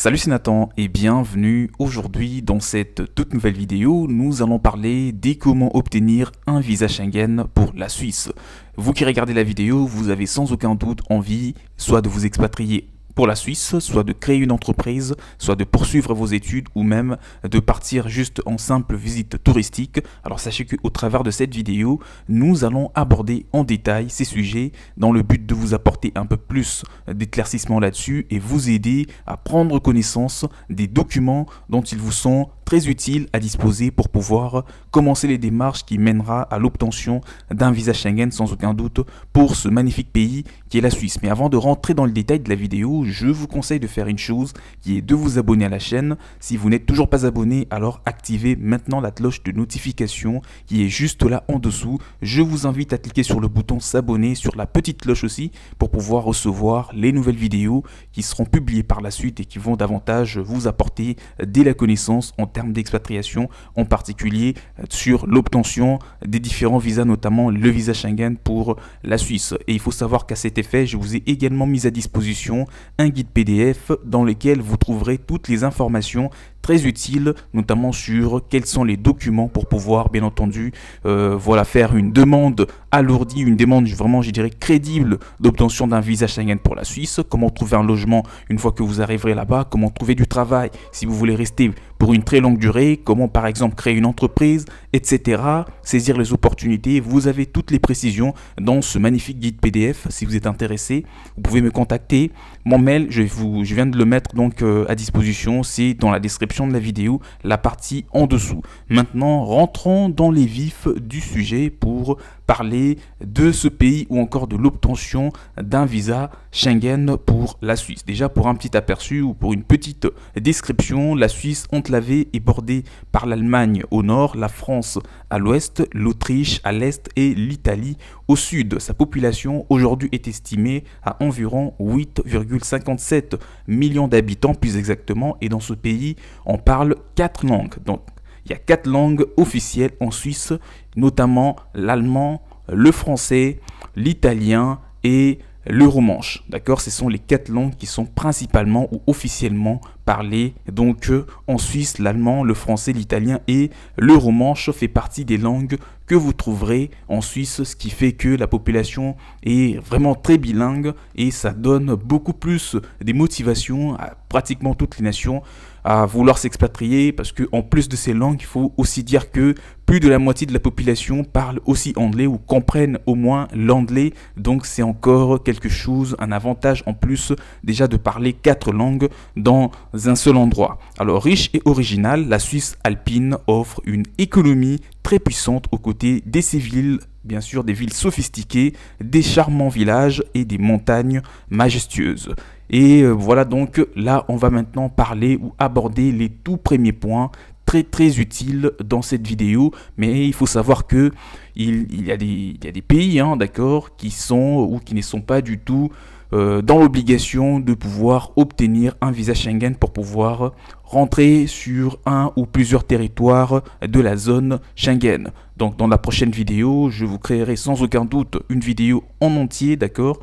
Salut, c'est Nathan et bienvenue. Aujourd'hui dans cette toute nouvelle vidéo, nous allons parler de comment obtenir un visa Schengen pour la Suisse. Vous qui regardez la vidéo, vous avez sans aucun doute envie soit de vous expatrier pour la Suisse, soit de créer une entreprise, soit de poursuivre vos études ou même de partir juste en simple visite touristique. Alors sachez qu'au travers de cette vidéo, nous allons aborder en détail ces sujets dans le but de vous apporter un peu plus d'éclaircissement là-dessus et vous aider à prendre connaissance des documents dont ils vous sont très utiles à disposer pour pouvoir commencer les démarches qui mènera à l'obtention d'un visa Schengen sans aucun doute pour ce magnifique pays qui est la Suisse. Mais avant de rentrer dans le détail de la vidéo, je vous conseille de faire une chose qui est de vous abonner à la chaîne. Si vous n'êtes toujours pas abonné, alors activez maintenant la cloche de notification qui est juste là en dessous. Je vous invite à cliquer sur le bouton s'abonner, sur la petite cloche aussi, pour pouvoir recevoir les nouvelles vidéos qui seront publiées par la suite et qui vont davantage vous apporter de la connaissance en termes d'expatriation, en particulier sur l'obtention des différents visas, notamment le visa Schengen pour la Suisse. Et il faut savoir qu'à cet effet, je vous ai également mis à disposition un guide PDF dans lequel vous trouverez toutes les informations très utiles, notamment sur quels sont les documents pour pouvoir bien entendu faire une demande alourdie, une demande vraiment je dirais crédible d'obtention d'un visa Schengen pour la Suisse, comment trouver un logement une fois que vous arriverez là-bas, comment trouver du travail si vous voulez rester pour une très longue durée, comment par exemple créer une entreprise, etc. Saisir les opportunités, vous avez toutes les précisions dans ce magnifique guide PDF. Si vous êtes intéressé, vous pouvez me contacter. Mon mail, je viens de le mettre donc à disposition, c'est dans la description de la vidéo, la partie en dessous. Maintenant, rentrons dans les vifs du sujet pour parler de ce pays ou encore de l'obtention d'un visa Schengen pour la Suisse. Déjà pour un petit aperçu ou pour une petite description, la Suisse enclavée est bordée par l'Allemagne au nord, la France à l'ouest, l'Autriche à l'est et l'Italie au sud. Sa population aujourd'hui est estimée à environ 8,57 millions d'habitants plus exactement, et dans ce pays on parle 4 langues. Donc il y a 4 langues officielles en Suisse, notamment l'allemand, le français, l'italien et le romanche. D'accord, ce sont les 4 langues qui sont principalement ou officiellement parlées. Donc en Suisse, l'allemand, le français, l'italien et le romanche fait partie des langues que vous trouverez en Suisse, ce qui fait que la population est vraiment très bilingue et ça donne beaucoup plus des motivations à pratiquement toutes les nations à vouloir s'expatrier, parce que en plus de ces langues, il faut aussi dire que plus de la moitié de la population parle aussi anglais ou comprennent au moins l'anglais. Donc c'est encore quelque chose, un avantage en plus déjà de parler 4 langues dans un seul endroit. Alors riche et originale, la Suisse alpine offre une économie très puissante aux côtés de ces villes, bien sûr des villes sophistiquées, des charmants villages et des montagnes majestueuses. Et voilà, donc là on va maintenant parler ou aborder les tout premiers points très utiles dans cette vidéo. Mais il faut savoir que il y a des pays, d'accord, qui sont ou qui ne sont pas du tout dans l'obligation de pouvoir obtenir un visa Schengen pour pouvoir rentrer sur un ou plusieurs territoires de la zone Schengen. Donc dans la prochaine vidéo, je vous créerai sans aucun doute une vidéo en entier, d'accord,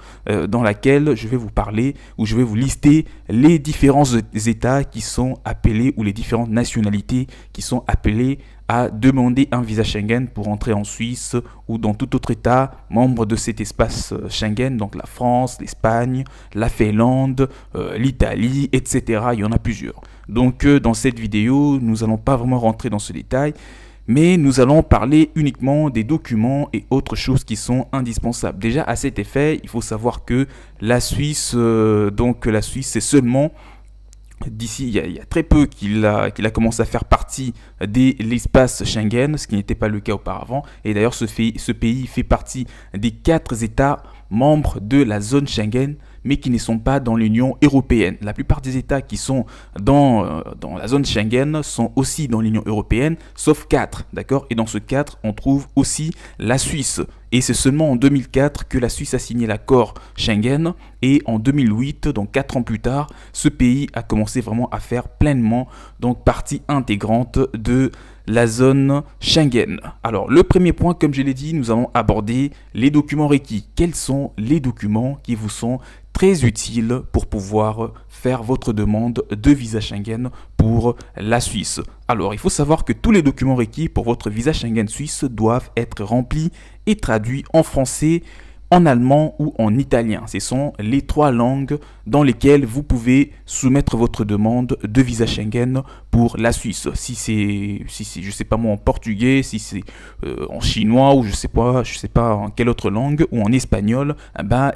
dans laquelle je vais vous parler ou je vais vous lister les différents États qui sont appelés ou les différentes nationalités qui sont appelées à demander un visa Schengen pour entrer en Suisse ou dans tout autre État membre de cet espace Schengen, donc la France, l'Espagne, la Finlande, l'Italie, etc. Il y en a plusieurs. Donc dans cette vidéo, nous n'allons pas vraiment rentrer dans ce détail, mais nous allons parler uniquement des documents et autres choses qui sont indispensables. Déjà à cet effet, il faut savoir que la Suisse, la Suisse c'est seulement d'ici, il y a très peu qu'il a commencé à faire partie de l'espace Schengen, ce qui n'était pas le cas auparavant. Et d'ailleurs, ce pays fait partie des 4 États membres de la zone Schengen, mais qui ne sont pas dans l'Union européenne. La plupart des États qui sont dans la zone Schengen sont aussi dans l'Union européenne, sauf 4, d'accord. Et dans ce 4, on trouve aussi la Suisse. Et c'est seulement en 2004 que la Suisse a signé l'accord Schengen. Et en 2008, donc 4 ans plus tard, ce pays a commencé vraiment à faire pleinement donc partie intégrante de la zone Schengen. Alors le premier point, comme je l'ai dit, nous allons aborder les documents requis. Quels sont les documents qui vous sont très utiles pour pouvoir faire votre demande de visa Schengen pour la Suisse. Alors, il faut savoir que tous les documents requis pour votre visa Schengen suisse doivent être remplis et traduits en français, en allemand ou en italien. Ce sont les 3 langues dans lesquelles vous pouvez soumettre votre demande de visa Schengen pour la Suisse. Si c'est je sais pas moi, en portugais, si c'est en chinois ou je sais pas en quelle autre langue ou en espagnol,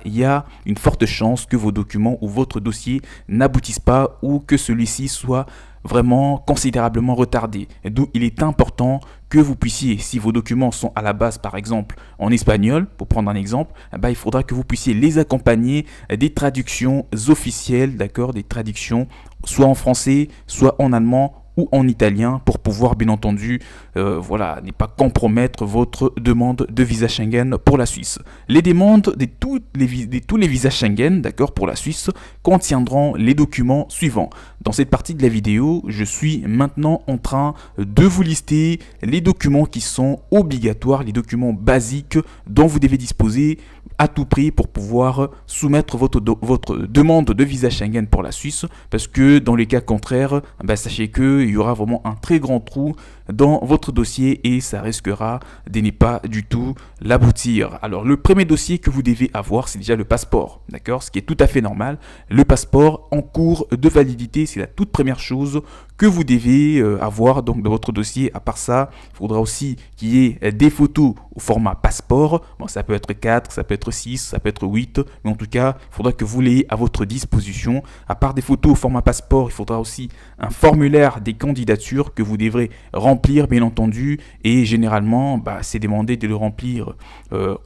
il y a une forte chance que vos documents ou votre dossier n'aboutissent pas ou que celui-ci soit vraiment considérablement retardé. D'où il est important que vous puissiez, si vos documents sont à la base par exemple en espagnol, pour prendre un exemple, il faudra que vous puissiez les accompagner des traductions officielles, d'accord, des traductions soit en français, soit en allemand ou en italien pour pouvoir bien entendu voilà, ne pas compromettre votre demande de visa Schengen pour la Suisse. Les demandes de tous les visas Schengen, d'accord, pour la Suisse contiendront les documents suivants. Dans cette partie de la vidéo, je suis maintenant en train de vous lister les documents qui sont obligatoires, les documents basiques dont vous devez disposer à tout prix pour pouvoir soumettre votre demande de visa Schengen pour la Suisse, parce que dans les cas contraires, sachez qu'il y aura vraiment un très grand trou dans votre dossier et ça risquera de ne pas du tout l'aboutir. Alors le premier dossier que vous devez avoir, c'est déjà le passeport, d'accord, ce qui est tout à fait normal. Le passeport en cours de validité, c'est la toute première chose que vous devez avoir donc dans votre dossier. À part ça, il faudra aussi qu'il y ait des photos au format passeport. Bon, ça peut être 4, ça peut être 6, ça peut être 8, mais en tout cas, il faudra que vous l'ayez à votre disposition. À part des photos au format passeport, il faudra aussi un formulaire des candidatures que vous devrez remplir, bien entendu, et généralement, c'est demandé de le remplir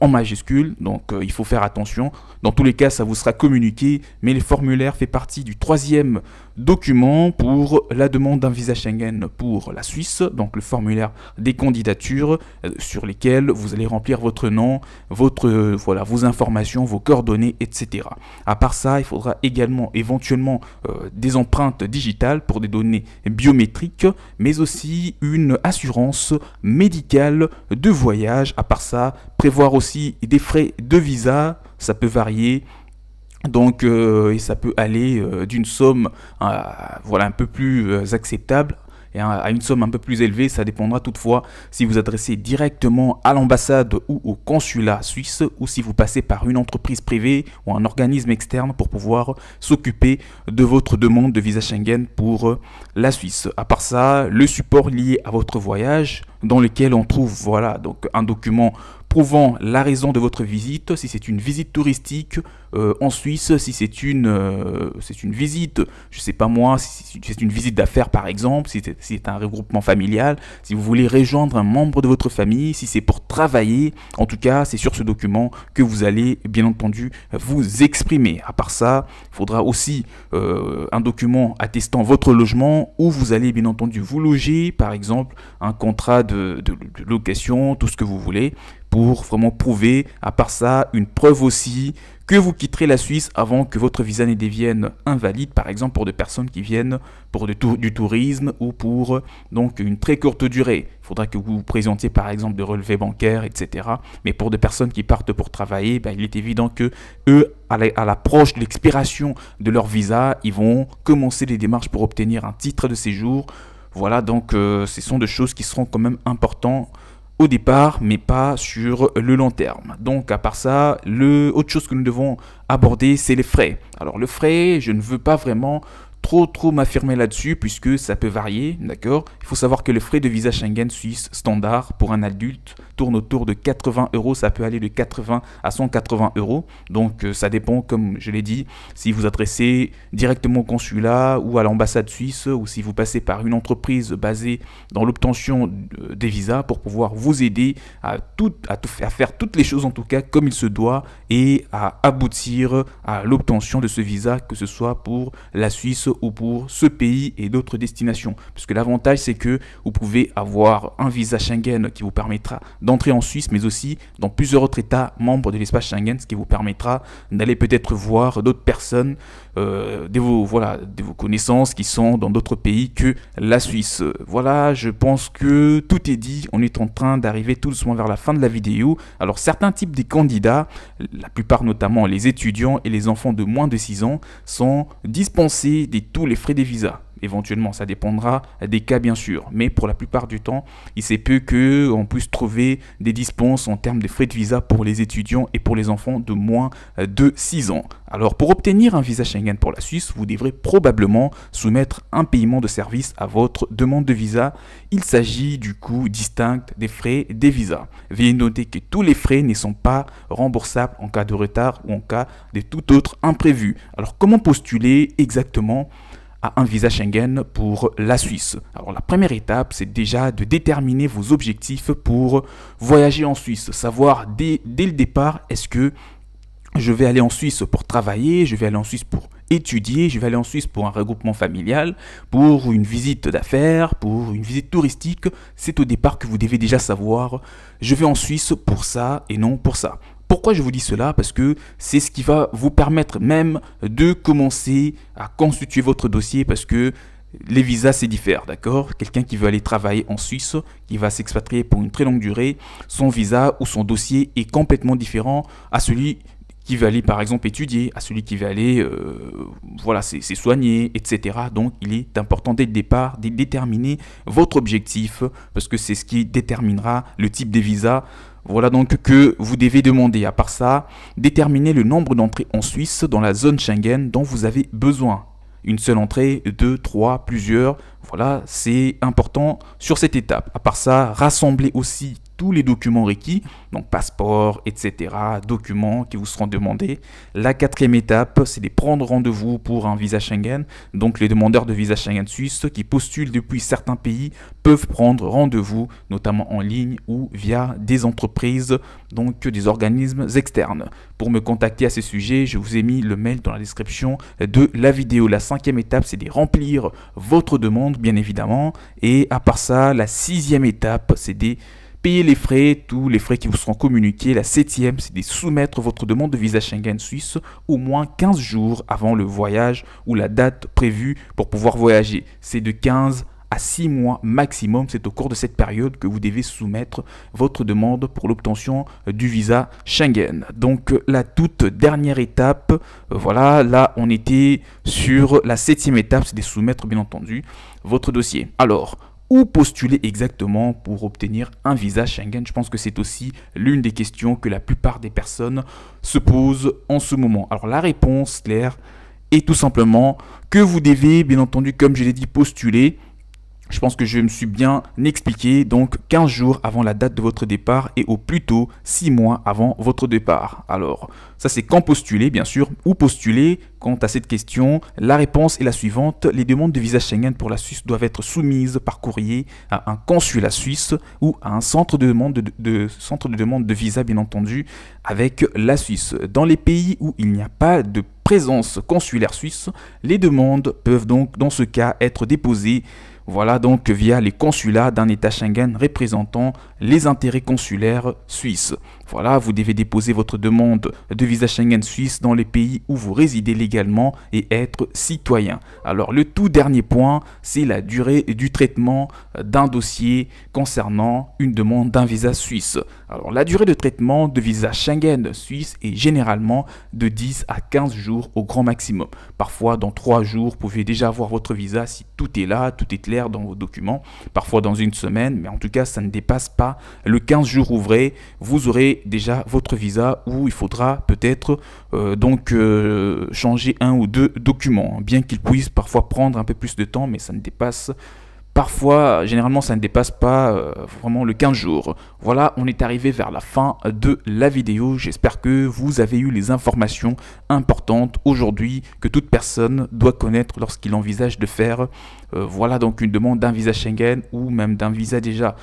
en majuscule, donc il faut faire attention. Dans tous les cas, ça vous sera communiqué, mais le formulaire fait partie du 3e document pour la demande d'un visa Schengen pour la Suisse, donc le formulaire des candidatures sur lesquelles vous allez remplir votre nom, vos informations, vos coordonnées, etc. À part ça, il faudra également éventuellement des empreintes digitales pour des données biométriques, mais aussi une assurance médicale de voyage. À part ça, prévoir aussi des frais de visa, ça peut varier. Donc, et ça peut aller d'une somme un peu plus acceptable et à une somme un peu plus élevée. Ça dépendra toutefois si vous adressez directement à l'ambassade ou au consulat suisse ou si vous passez par une entreprise privée ou un organisme externe pour pouvoir s'occuper de votre demande de visa Schengen pour la Suisse. À part ça, le support lié à votre voyage dans lequel on trouve donc un document prouvant la raison de votre visite, si c'est une visite touristique en Suisse, si c'est une visite, je sais pas moi, si c'est une visite d'affaires par exemple, si c'est un regroupement familial, si vous voulez rejoindre un membre de votre famille, si c'est pour travailler, en tout cas c'est sur ce document que vous allez bien entendu vous exprimer. À part ça, il faudra aussi un document attestant votre logement où vous allez bien entendu vous loger, par exemple un contrat de location, tout ce que vous voulez, pour vraiment prouver, à part ça, une preuve aussi que vous quitterez la Suisse avant que votre visa ne devienne invalide, par exemple pour des personnes qui viennent pour du tourisme ou pour donc une très courte durée. Il faudra que vous présentiez par exemple des relevés bancaires, etc. Mais pour des personnes qui partent pour travailler, il est évident que eux, à l'approche de l'expiration de leur visa, ils vont commencer les démarches pour obtenir un titre de séjour. Voilà, donc ce sont des choses qui seront quand même importantes au départ, mais pas sur le long terme. Donc à part ça, autre chose que nous devons aborder, c'est les frais. Alors le frais, je ne veux pas vraiment trop m'affirmer là-dessus puisque ça peut varier, d'accord. Il faut savoir que les frais de visa Schengen suisse standard pour un adulte tournent autour de 80 €, ça peut aller de 80 à 180 €. Donc ça dépend, comme je l'ai dit, si vous adressez directement au consulat ou à l'ambassade suisse ou si vous passez par une entreprise basée dans l'obtention des visas pour pouvoir vous aider à faire toutes les choses en tout cas comme il se doit et à aboutir à l'obtention de ce visa, que ce soit pour la Suisse ou pour ce pays et d'autres destinations. Parce que l'avantage, c'est que vous pouvez avoir un visa Schengen qui vous permettra d'entrer en Suisse, mais aussi dans plusieurs autres États membres de l'espace Schengen, ce qui vous permettra d'aller peut-être voir d'autres personnes, de vos connaissances qui sont dans d'autres pays que la Suisse. Voilà, je pense que tout est dit. On est en train d'arriver tout doucement vers la fin de la vidéo. Alors certains types de candidats, la plupart notamment les étudiants et les enfants de moins de 6 ans, sont dispensés de tous les frais des visas. Éventuellement, ça dépendra des cas bien sûr, mais pour la plupart du temps, il se peut qu'on puisse trouver des dispenses en termes de frais de visa pour les étudiants et pour les enfants de moins de 6 ans. Alors pour obtenir un visa Schengen pour la Suisse, vous devrez probablement soumettre un paiement de service à votre demande de visa. Il s'agit du coût distinct des frais des visas. Veuillez noter que tous les frais ne sont pas remboursables en cas de retard ou en cas de tout autre imprévu. Alors comment postuler exactement à un visa Schengen pour la Suisse? Alors la première étape, c'est déjà de déterminer vos objectifs pour voyager en Suisse. Savoir dès le départ, est-ce que je vais aller en Suisse pour travailler, je vais aller en Suisse pour étudier, je vais aller en Suisse pour un regroupement familial, pour une visite d'affaires, pour une visite touristique. C'est au départ que vous devez déjà savoir, je vais en Suisse pour ça et non pour ça. Pourquoi je vous dis cela? Parce que c'est ce qui va vous permettre même de commencer à constituer votre dossier, parce que les visas c'est différent, d'accord? Quelqu'un qui veut aller travailler en Suisse, qui va s'expatrier pour une très longue durée, son visa ou son dossier est complètement différent à celui qui veut aller par exemple étudier, à celui qui veut aller se soigner, etc. Donc il est important dès le départ de déterminer votre objectif, parce que c'est ce qui déterminera le type de visa. Voilà donc que vous devez demander. À part ça, déterminer le nombre d'entrées en Suisse dans la zone Schengen dont vous avez besoin. Une seule entrée, 2, 3, plusieurs. Voilà, c'est important sur cette étape. À part ça, rassembler aussi tous les documents requis, donc passeport, etc., documents qui vous seront demandés. La quatrième étape, c'est de prendre rendez-vous pour un visa Schengen. Donc les demandeurs de visa Schengen suisse qui postulent depuis certains pays peuvent prendre rendez-vous, notamment en ligne ou via des entreprises, donc des organismes externes. Pour me contacter à ce sujet, je vous ai mis le mail dans la description de la vidéo. La cinquième étape, c'est de remplir votre demande, bien évidemment. Et à part ça, la sixième étape, c'est de payer les frais, tous les frais qui vous seront communiqués. La septième, c'est de soumettre votre demande de visa Schengen suisse au moins 15 jours avant le voyage ou la date prévue pour pouvoir voyager. C'est de 15 à 6 mois maximum. C'est au cours de cette période que vous devez soumettre votre demande pour l'obtention du visa Schengen. Donc la toute dernière étape, voilà, là on était sur la septième étape, c'est de soumettre bien entendu votre dossier. Alors, où postuler exactement pour obtenir un visa Schengen? Je pense que c'est aussi l'une des questions que la plupart des personnes se posent en ce moment. Alors la réponse claire est tout simplement que vous devez, bien entendu, comme je l'ai dit, postuler. Je pense que je me suis bien expliqué, donc 15 jours avant la date de votre départ et au plus tôt 6 mois avant votre départ. Alors, ça c'est quand postuler, bien sûr. Où postuler? Quant à cette question, la réponse est la suivante. Les demandes de visa Schengen pour la Suisse doivent être soumises par courrier à un consulat suisse ou à un centre de demande de visa, bien entendu, avec la Suisse. Dans les pays où il n'y a pas de présence consulaire suisse, les demandes peuvent donc dans ce cas être déposées donc via les consulats d'un État Schengen représentant les intérêts consulaires suisses. Voilà, vous devez déposer votre demande de visa Schengen suisse dans les pays où vous résidez légalement et être citoyen. Alors le tout dernier point, c'est la durée du traitement d'un dossier concernant une demande d'un visa suisse. Alors la durée de traitement de visa Schengen suisse est généralement de 10 à 15 jours au grand maximum. Parfois dans 3 jours, vous pouvez déjà avoir votre visa si tout est là, tout est clair dans vos documents. Parfois dans une semaine, mais en tout cas ça ne dépasse pas le 15 jours ouvrés. Vous aurez déjà votre visa où il faudra peut-être changer 1 ou 2 documents, bien qu'ils puissent parfois prendre un peu plus de temps, mais ça ne dépasse Parfois, généralement, ça ne dépasse pas vraiment le 15 jours. Voilà, on est arrivé vers la fin de la vidéo. J'espère que vous avez eu les informations importantes aujourd'hui que toute personne doit connaître lorsqu'il envisage de faire voilà donc une demande d'un visa Schengen ou même d'un visa déjà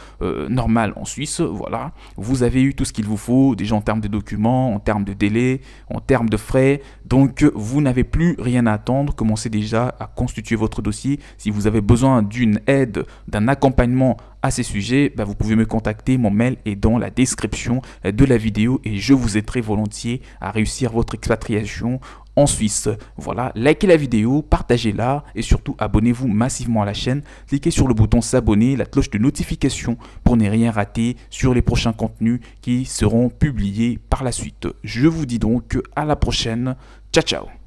normal en Suisse. Voilà, vous avez eu tout ce qu'il vous faut déjà en termes de documents, en termes de délai, en termes de frais. Donc vous n'avez plus rien à attendre. Commencez déjà à constituer votre dossier. Si vous avez besoin d'une aide, d'un accompagnement à ces sujets, vous pouvez me contacter. Mon mail est dans la description de la vidéo et je vous aiderai volontiers à réussir votre expatriation en Suisse. Voilà, likez la vidéo, partagez-la et surtout abonnez-vous massivement à la chaîne. Cliquez sur le bouton s'abonner, la cloche de notification pour ne rien rater sur les prochains contenus qui seront publiés par la suite. Je vous dis donc à la prochaine. Ciao ciao.